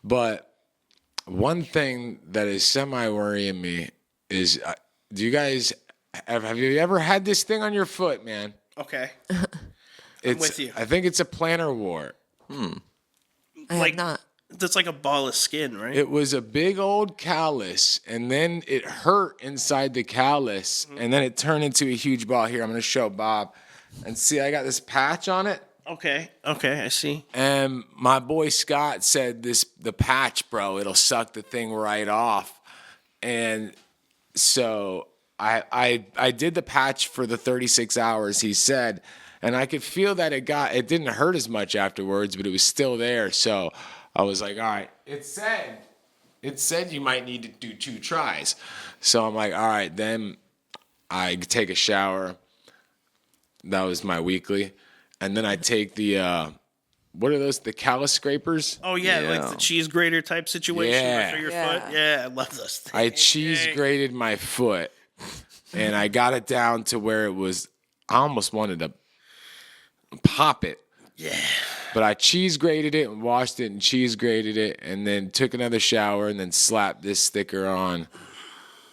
But one thing that is semi-worrying me is, do you guys have you ever had this thing on your foot, man? Okay. I'm with you. I think it's a plantar wart. I have not. That's like a ball of skin, right? It was a big old callus, and then it hurt inside the callus, and then it turned into a huge ball. Here, I'm going to show Bob. And see, I got this patch on it. Okay, I see. And my boy Scott said the patch, bro, it'll suck the thing right off. And so I did the patch for the 36 hours, he said, and I could feel that it didn't hurt as much afterwards, but it was still there. So I was like, all right, it said you might need to do 2 tries. So I'm like, all right, then I take a shower. That was my weekly. And then I take the, what are those, the callus scrapers? Oh, yeah, like the cheese grater type situation for your foot. Yeah, I love those things. I cheese grated my foot, and I got it down to where it was, I almost wanted to pop it. Yeah. But I cheese grated it and washed it and cheese grated it, and then took another shower and then slapped this sticker on.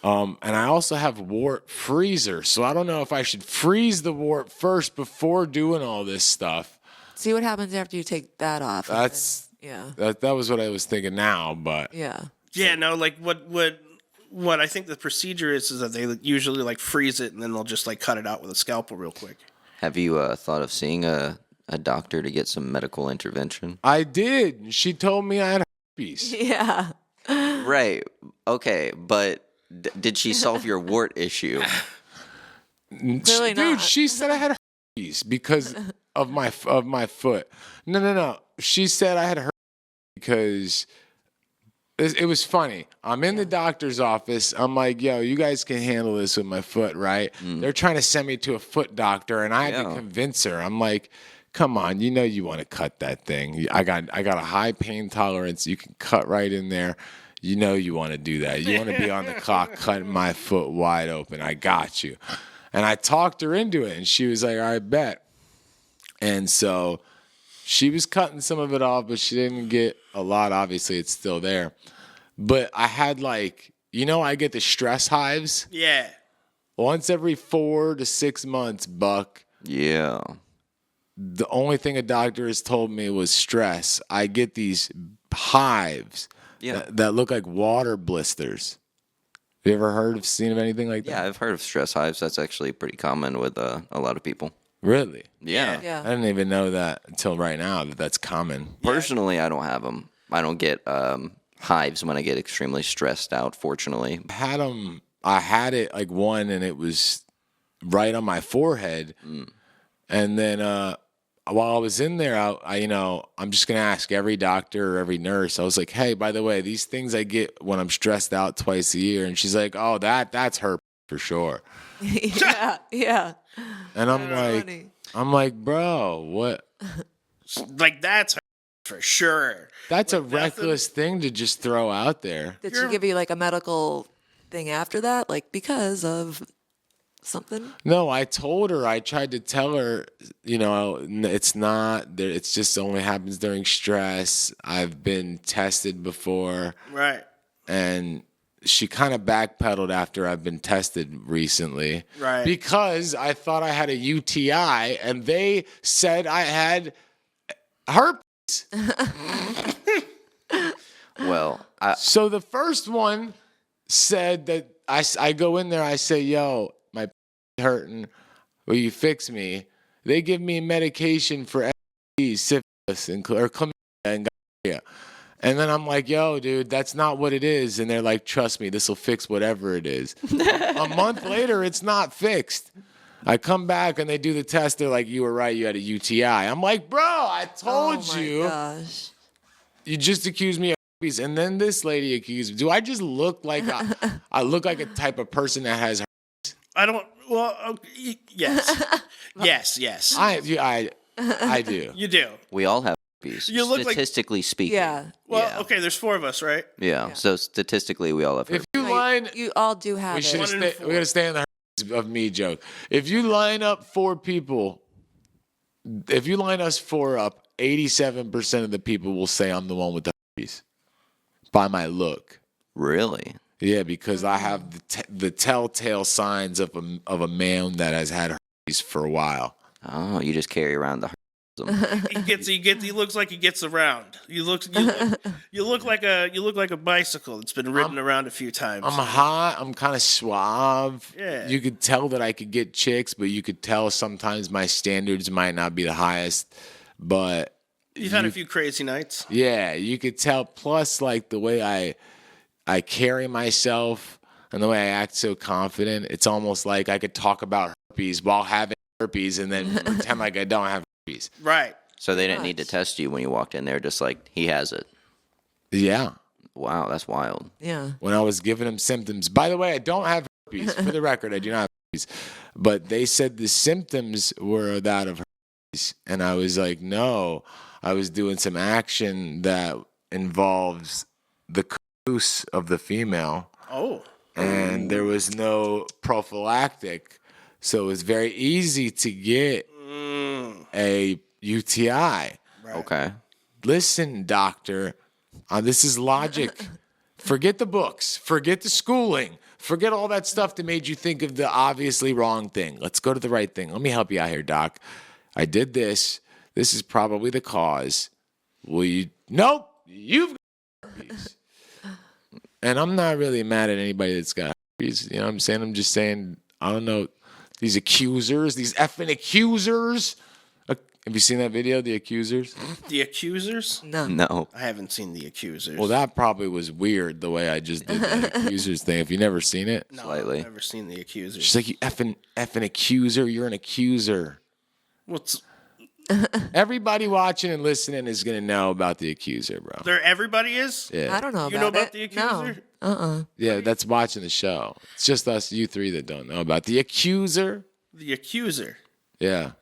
And I also have wart freezer, so I don't know if I should freeze the wart first before doing all this stuff. See what happens after you take that off. That's that was what I was thinking now, but yeah. Yeah, no, like what I think the procedure is that they usually like freeze it and then they'll just like cut it out with a scalpel real quick. Have you thought of seeing a doctor to get some medical intervention? I did. She told me I had herpes. Yeah. Right. Okay, but did she solve your wart issue? Clearly Dude, not. she said I had herpes because of my foot. No. She said I had herpes because it was funny. I'm in the doctor's office. I'm like, yo, you guys can handle this with my foot, right? They're trying to send me to a foot doctor, and I had to convince her. I'm like, come on, you know you want to cut that thing. I got a high pain tolerance. You can cut right in there. You know you want to do that. You want to be on the clock cutting my foot wide open. I got you. And I talked her into it, and she was like, I bet. And so she was cutting some of it off, but she didn't get a lot. Obviously, it's still there. But I had I get the Skress hives. Yeah. Once every 4 to 6 months, Buck. Yeah. The only thing a doctor has told me was stress. I get these hives that look like water blisters. Have you ever seen of anything like that? Yeah, I've heard of Skress hives. That's actually pretty common with a lot of people. Really? Yeah. I didn't even know that until right now that's common. Personally, I don't have them. I don't get hives when I get extremely stressed out, fortunately. I had it like one, and it was right on my forehead. And then while I was in there, I'm just going to ask every doctor or every nurse. I was like, hey, by the way, these things I get when I'm stressed out twice a year. And she's like, oh, that's her for sure. Yeah. And I'm like, bro, what? Like that's for sure. That's a reckless thing to just throw out there. Did she give you like a medical thing after that? Like because of something? No, I tried to tell her, it's not, it's just only happens during stress. I've been tested before. Right. And she kind of backpedaled after I've been tested recently. Right. Because I thought I had a UTI, and they said I had herpes. Well, So the first one said that I go in there, I say, yo, my hurting, will you fix me? They give me medication for STDs, syphilis, or chlamydia and gonorrhea. And then I'm like, yo, dude, that's not what it is. And they're like, trust me, this will fix whatever it is. A month later, it's not fixed. I come back and they do the test. They're like, you were right, you had a UTI. I'm like, bro, I told you. Gosh. You just accused me of herpes. And then this lady accused me. Do I just look like I look like a type of person that has herpes? I don't. Well, yes, yes. I do. You do. we all have herpes, You look statistically speaking. Yeah. Well, okay. There's 4 of us, right? Yeah. So statistically, we all have herpes. If you line, You all do have we it. should One in we four. got to stay on the herpes of me joke. If you line up 4 people, if you line us 4 up, 87% of the people will say I'm the one with the herpes. by my look. Really? Yeah, because I have the telltale signs of a man that has had herpes for a while. Oh, you just carry around the He looks like he gets around. You look like a bicycle that's been ridden around a few times. I'm hot. I'm kind of suave. Yeah. You could tell that I could get chicks, but you could tell sometimes my standards might not be the highest. But You've had a few crazy nights. yeah, you could tell. Plus, like the way I carry myself and the way I act so confident, it's almost like I could talk about herpes while having herpes and then pretend like I don't have herpes. Right. So they didn't need to test you when you walked in there, just like, he has it. Yeah. Wow, that's wild. Yeah. When I was giving him symptoms. By the way, I don't have herpes. For the record, I do not have herpes. But they said the symptoms were that of herpes. And I was like, no. I was doing some action that involves the caboose of the female. Oh. And there was no prophylactic. So it was very easy to get a UTI. Right. Okay. Listen, doctor, this is logic. Forget the books. Forget the schooling. Forget all that stuff that made you think of the obviously wrong thing. Let's go to the right thing. Let me help you out here, doc. I did this. This is probably the cause. Will you? Nope. You've got herpes. And I'm not really mad at anybody that's got herpes. You know what I'm saying? I'm just saying, I don't know. These accusers, these effing accusers. Have you seen that video, The Accusers? The Accusers? No. I haven't seen The Accusers. Well, that probably was weird the way I just did the Accusers thing. If you never seen it, no, slightly. I've never seen The Accusers. she's like, you effing accuser. You're an accuser. What's Everybody watching and listening is going to know about The Accuser, bro. there? Everybody is. Yeah. I don't know about You know about it. The Accuser? No. Yeah, that's watching the show. It's just us, you three, that don't know about The Accuser. The Accuser. Yeah,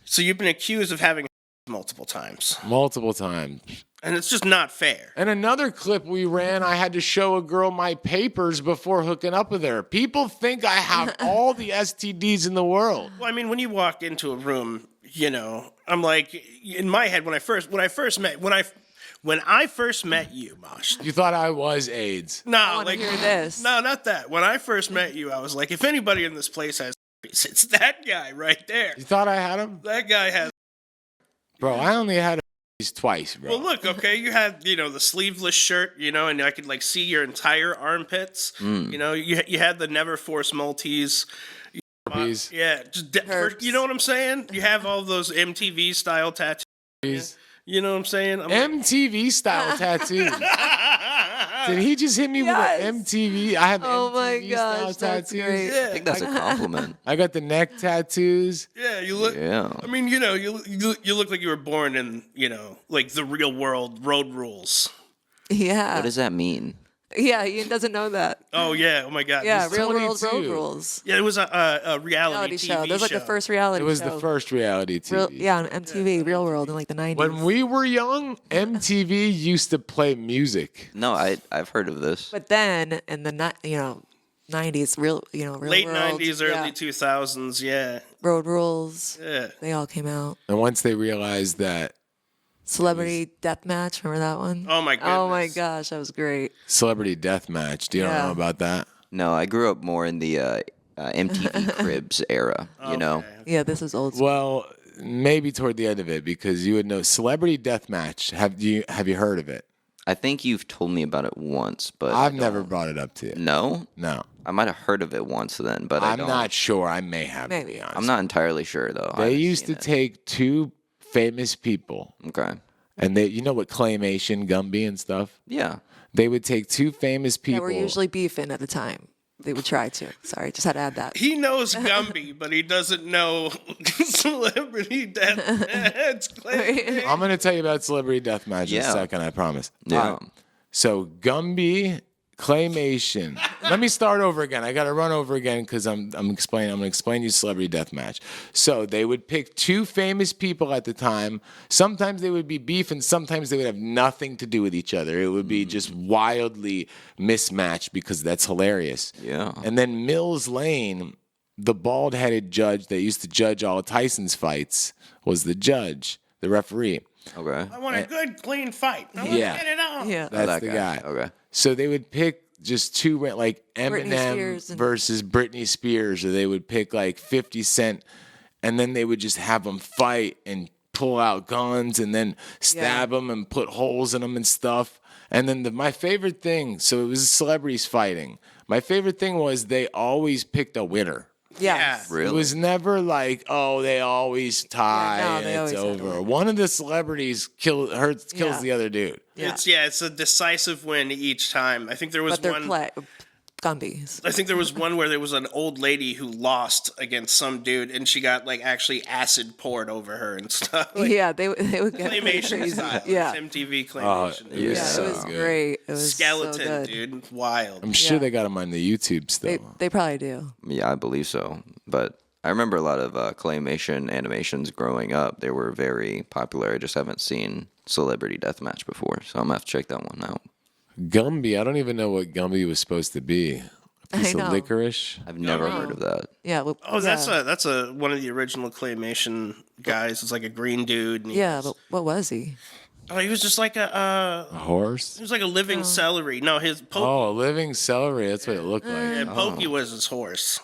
So you've been accused of having multiple times, multiple times. and it's just not fair. And another clip we ran, I had to show a girl my papers before hooking up with her. People think I have all the STDs in the world. Well, I mean, when you walk into a room, you know, I'm like, in my head, when I first met you, Mosh. You thought I was AIDS. No, I want like to hear this. no, not that. When I first met you, I was like, if anybody in this place has, it's that guy right there. You thought I had them? That guy has. Bro, I only had these twice, bro. Well, look, okay, you had, you know, the sleeveless shirt, you know, and I could like see your entire armpits. You know, you had the Never Force Maltese. Herpes. Yeah, just Herbs. you know what I'm saying? You have all those MTV style tattoos. You know what I'm saying? MTV style tattoo. Did he just hit me Yes. with an MTV? I have Oh my MTV gosh, style that's tattoos. great. I think that's a compliment. I got the neck tattoos. Yeah, you look. Yeah. I mean, you know, you look like you were born in, you know, like the real world, road rules. Yeah. What does that mean? Yeah, Ian doesn't know that. Oh yeah, oh my god. Yeah, This- real world 22. road rules. yeah, it was a reality Reality TV show. That was like the first It reality was show. the first reality TV. Real, yeah, on MTV, Real World in like the 90s. When we were young, MTV used to play music. No, I've heard of this. But then in the 90s, real late world, 90s, yeah, early 2000s. Yeah, Road Rules. yeah. They all came out. And once they realized that Celebrity Deathmatch, remember that one? Oh my Oh my goodness. gosh, that was great. Celebrity Deathmatch, do you Yeah. know about that? No, I grew up more in the MTV Cribs era, you know? Yeah, this is old school. Well, maybe toward the end of it, because you would know Celebrity Deathmatch. Have you heard of it? I think you've told me about it once, but I've never brought it up to you. No? No. I might have heard of it once then, but I I'm don't. not sure. I may have, to Maybe. be honest. I'm not entirely sure, though. I They haven't used to seen it. take two famous people, Okay. and you know what claymation, Gumby and stuff? Yeah. They would take two famous That people. were usually beefing at the time. They would try to. Sorry, just had to add that. He knows Gumby, but he doesn't know Celebrity Deathmatch. I'm going to tell you about Celebrity Deathmatch in a Yeah. second, I promise. Yeah. All right. So Gumby, claymation. Let me start over again. I got to run over again because I'm explaining. I'm going to explain you Celebrity Deathmatch. So they would pick two famous people at the time. Sometimes they would be beef, and sometimes they would have nothing to do with each other. It would be just wildly mismatched because that's hilarious. Yeah. And then Mills Lane, the bald-headed judge that used to judge all of Tyson's fights, was the judge, the referee. Okay. I want a good, clean fight. I want Yeah. to get it on. Yeah. That's that the guy. guy. Okay. So they would pick just two, like Britney Eminem Spears and- versus Britney Spears, or they would pick like 50 Cent, and then they would just have them fight and pull out guns and then stab them and put holes in them and stuff. And then my favorite thing, so it was celebrities fighting. My favorite thing was they always picked a winner. Yes. Really? It was never like, oh, they always tie Yeah, no, and they it's always had to over. win. One of the celebrities kills Yeah. the other dude. Yeah. It's a decisive win each time. I think there was But they're one. Gumbies. I think there was one where there was an old lady who lost against some dude, and she got like actually acid poured over her and stuff. Like, Yeah, they would get claymation crazy. style. Yeah. MTV Oh, claymation. it was Yeah, so it was good. great. It was Skeleton, so good. dude, wild. I'm sure Yeah. they got them on the YouTube still. They probably do. Yeah, I believe so. But I remember a lot of claymation animations growing up. They were very popular. I just haven't seen Celebrity Deathmatch before, so I'm gonna have to check that one out. Gumby, I don't even know what Gumby was supposed to be. A piece I of know. licorice? I've never heard of that. Yeah. Well, Oh, that's yeah. that's one of the original claymation guys. It's like a green dude. And Yeah, but what was he? he was just like A horse? he was like a living celery. No, his Pokey, Oh, a living celery. That's what it looked like. and Pokey was his horse.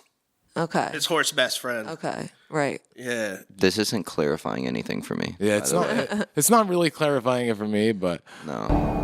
Okay. His horse best friend. Okay. Right. Yeah. This isn't clarifying anything for me. Yeah, it's not. It's not really clarifying it for me, but No.